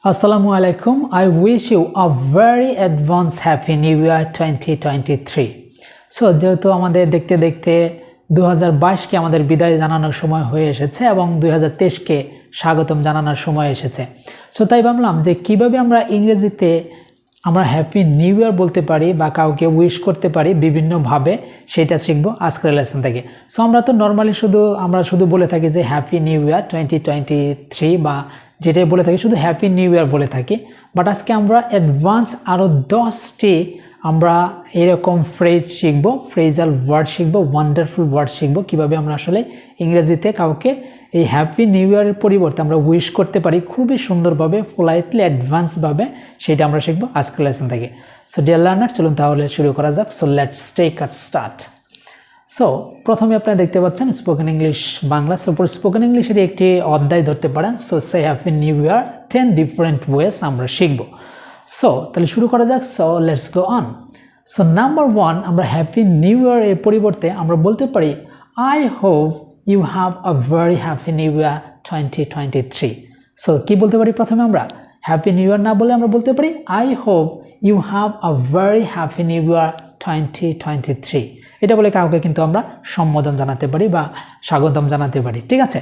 Assalamu alaikum. I wish you a very advanced happy new year 2023. So যেহেতু আমাদের দেখতে দেখতে 2022 কে আমাদের বিদায় জানানোর সময় হয়ে এসেছে এবং 2023 কে স্বাগতম জানানোর সময় এসেছে। সো তাই ভাবলাম যে কিভাবে আমরা ইংরেজিতে আমরা হ্যাপি নিউ ইয়ার বলতে পারি বা কাউকে উইশ করতে পারি বিভিন্ন ভাবে সেটা শিখবো আজকের লেসন থেকে। সো আমরা তো নরমালি আমরা শুধু বলে থাকি যে হ্যাপি নিউ ইয়ার 2023 বা যেটাই বলে থাকি শুধু হ্যাপি নিউ ইয়ার বলে থাকি, বাট আজকে আমরা অ্যাডভান্স আরও 10টি আমরা এরকম ফ্রেজ শিখবো, ফ্রেজাল ওয়ার্ড শিখবো, ওয়ান্ডারফুল ওয়ার্ড শিখবো কিভাবে আমরা আসলে ইংরেজিতে কাউকে এই হ্যাপি নিউ ইয়ারের পরিবর্তে আমরা উইশ করতে পারি খুবই সুন্দরভাবে, পোলাইটলি, অ্যাডভান্সভাবে, সেটা আমরা শিখবো আজকের লেসন থেকে। সো ডিয়ার লার্নার, চলুন তাহলে শুরু করা যাক। So let's take a start. So প্রথমে আপনারা দেখতে পাচ্ছেন spoken English Bangla. So spoken ইংলিশের একটি অধ্যায় ধরতে পারেন। So say happy new year 10 different ways আমরা শিখবো। সো তাহলে শুরু করা যাক। So let's go on. So number 1, আমরা হ্যাপি নিউ ইয়ার এর পরিবর্তে আমরা বলতে পারি I hope you have a very happy new year 2023। So কি বলতে পারি প্রথমে আমরা হ্যাপি নিউ ইয়ার না বলে আমরা বলতে পারি I hope you have a very happy new year 2023। এটা বলে কাউকে কিন্তু আমরা সম্বোধন জানাতে পারি বা স্বাগতম জানাতে পারি, ঠিক আছে।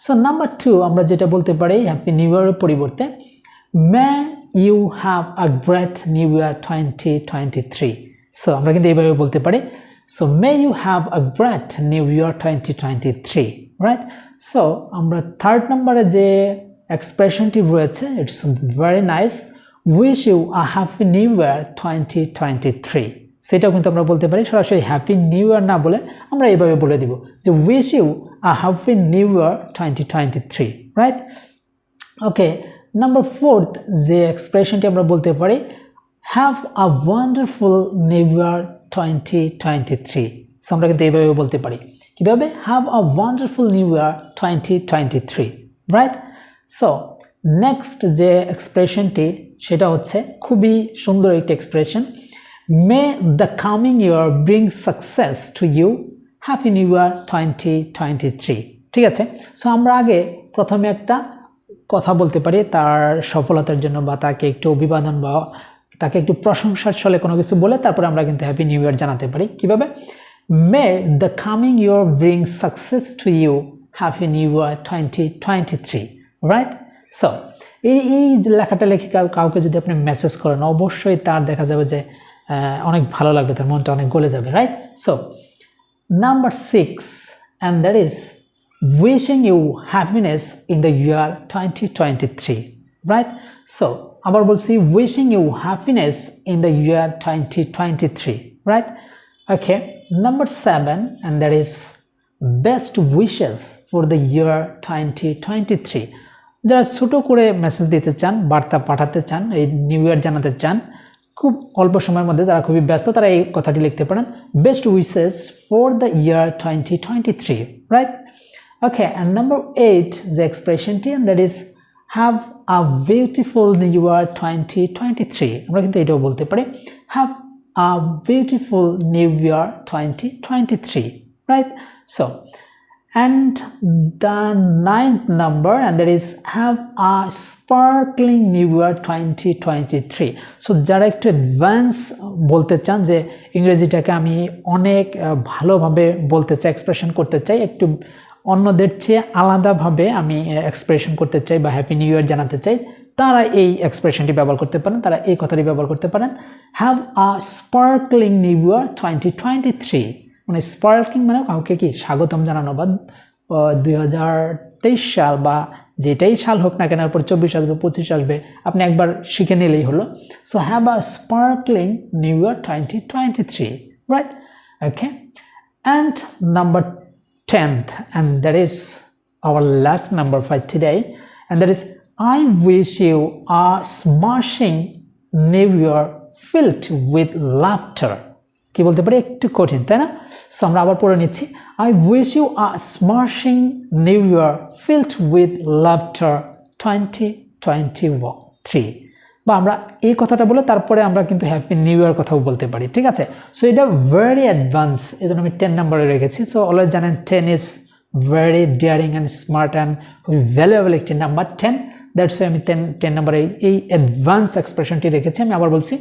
সো নাম্বার 2, আমরা যেটা বলতে পারি হ্যাপি নিউ ইয়ারের পরিবর্তে may you have a great new year 2023। So আমরা কিন্তু এইভাবে বলতে পারি so may you have a great new year 2023, right. So আমরা থার্ড নাম্বারে যে এক্সপ্রেশনটি রয়েছে it's very nice, wish you a happy new year 2023। সেটাও কিন্তু আমরা বলতে পারি সরাসরি হ্যাপি নিউ ইয়ার না বলে আমরা এইভাবে বলে দিব যে wish you a happy new year 2023, right. Okay, number 4 যে এক্সপ্রেশনটি আমরা বলতে পারি have a wonderful new year 2023। So আমরা কিন্তু এইভাবে বলতে পারি কিভাবে have a wonderful new year 2023, right. So next যে এক্সপ্রেশনটি সেটা হচ্ছে খুবই সুন্দর একটি expression, May the coming year bring success to you. Happy New Year 2023. ঠিক আছে। সো আমরা আগে প্রথমে একটা কথা বলতে পারি তার সফলতার জন্য বা তাকে একটু অভিবাদন বা তাকে একটু প্রশংসার ছলে কোনো কিছু বলে তারপরে আমরা কিন্তু হ্যাপি নিউ ইয়ার জানাতে পারি কিভাবে May the coming year bring success to you. Happy New Year 2023, right? So এই লেখাটা লিখে কাউকে যদি আপনি মেসেজ করেন অবশ্যই তার দেখা যাবে যে অনেক ভালো লাগবে, তার মনটা অনেক গলে যাবে, right. So number 6, and that is wishing you happiness in the year 2023, right. So আবার বলছি wishing you happiness in the year 2023, right. Okay, number 7, and that is best wishes for the year 2023। যারা ছোটো করে message দিতে চান, বার্তা পাঠাতে চান, এই নিউ ইয়ার জানাতে চান খুব অল্প সময়ের মধ্যে, যারা খুবই ব্যস্ত তারা এই কথাটি লিখতে পারেন best wishes for the year 2023, right. Okay, and number 8 যে এক্সপ্রেশনটি and that is have a beautiful new year 2023। আমরা কিন্তু এটাও বলতে পারি have a beautiful new year 2023, right. So and the 9th number and that is have a sparkling new year 2023. so যারা একটু advance বলতে চান যে ইংরেজিটাকে আমি অনেক ভালোভাবে বলতে চাই, এক্সপ্রেশন করতে চাই, একটু অন্যদের চেয়ে আলাদাভাবে আমি এক্সপ্রেশন করতে চাই বা হ্যাপি নিউ ইয়ার জানাতে চাই, তারা এই এক্সপ্রেশনটি ব্যবহার করতে পারেন, তারা এই কথাটি ব্যবহার করতে পারেন have a sparkling new year 2023। মানে স্পার্কিং মানে কাউকে কি স্বাগতম জানানো বা 2023 সাল বা যেটাই সাল হোক না কেন এরপর 24 আসবে 25 আসবে আপনি একবার শিখে নিলেই হলো। So have a sparkling new year 2023, right. Okay, and number 10th and that is our last number for today and that is I wish you a smashing new year filled with laughter। কি বলতে পারি একটু কঠিন তাই না। So আমরা আবার পড়ে নিচ্ছি I wish you a smashing new year filled with laughter 2023। বা আমরা এই কথাটা বলে তারপরে আমরা কিন্তু হ্যাপি নিউ ইয়ার কথাও বলতে পারি, ঠিক আছে। সো এটা ভেরি অ্যাডভান্স, এই জন্য আমি 10 নাম্বারে রেখেছি। সো অলওয়েজ জানেন 10 is very daring and smart and valuable একটি নাম্বার 10। দ্যাটস আমি 10 নম্বরে এই অ্যাডভান্স এক্সপ্রেশনটি রেখেছি। আমি আবার বলছি,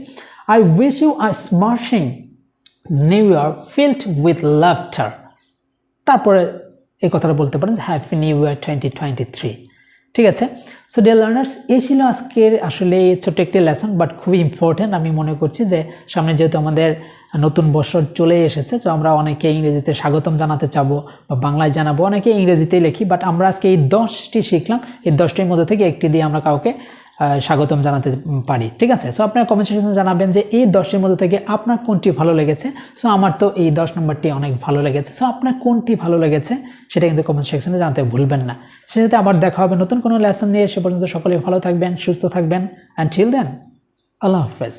I wish you a smashing new year filled with laughter. তারপরে এই কথাটা বলতে পারেন যে হ্যাপি নিউ ইয়ার 2023। ঠিক আছে। সো ডিয়ার লার্নার্স, এই ছিল আজকের আসলে ছোট্ট একটি লেসন, বাট খুবই ইম্পর্টেন্ট। আমি মনে করছি যে সামনে যেহেতু আমাদের নতুন বছর চলে এসেছে, তো আমরা অনেকে ইংরেজিতে স্বাগতম জানাতে চাবো বা বাংলায় জানাবো, অনেকে ইংরেজিতেই লিখি, বাট আমরা আজকে এই 10টি শিখলাম। এই 10টির মধ্যে থেকে একটি দিয়ে আমরা কাউকে স্বাগতম জানাতে পারি। ঠিক আছে। সো আপনার কমেন্ট সেকশনে জানাবেন যে এই 10টির মধ্যে থেকে আপনার কোনটি ভালো লেগেছে। সো আমার তো এই 10 নম্বরটি অনেক ভালো লেগেছে। সো আপনার কোনটি ভালো লেগেছে সেটা কিন্তু কমেন্ট সেকশনে জানাতে ভুলবেন না। সেটাতে আবার দেখা হবে নতুন কোনো লেসন নিয়ে। সে পর্যন্ত সকলে ভালো থাকবেন, সুস্থ থাকবেন। আনটিল দেন, আল্লাহ হাফেজ।